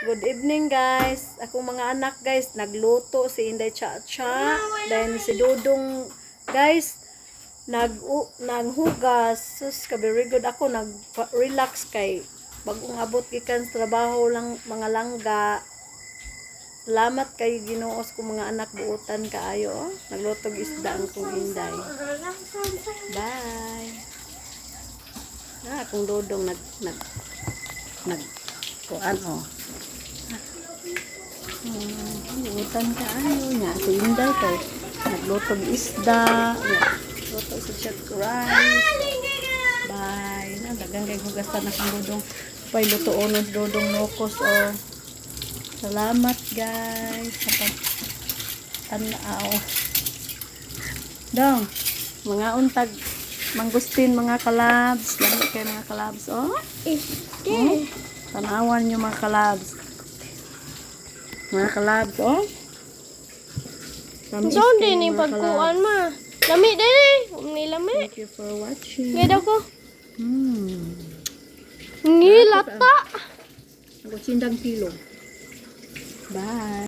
Good evening guys. Akong mga anak guys, nagluto si Inday Cha-Cha. Then si Dudong guys, naghugas. Sus, ka very good ako. Nag-relax kay bagong abot gikan sa trabaho lang mga langga. Salamat kay Ginoos ko mga anak buutan kaayo. Oh. Nagluto isda ang kong Inday. Bye. Akong Dudong kuan oh. Buutan kaayo nya si Inday kay naglutog isda, luto sa chick rice. Bye. Dagang kay hugasan na kang Dudong. Pay luto onos Dudong nokos oh. Salamat guys sa pag-tanaw. Dong, mga untag mangustin mga kalabs. Lami kayo mga kalabs oh. Tanawan nyo mga kalabs. Mga kalabs oh. So, din ni pagkuan ma. Lami din eh. Lami. Thank you for watching. Geda ko. Ngilata. Ako sindang kilo. Bye.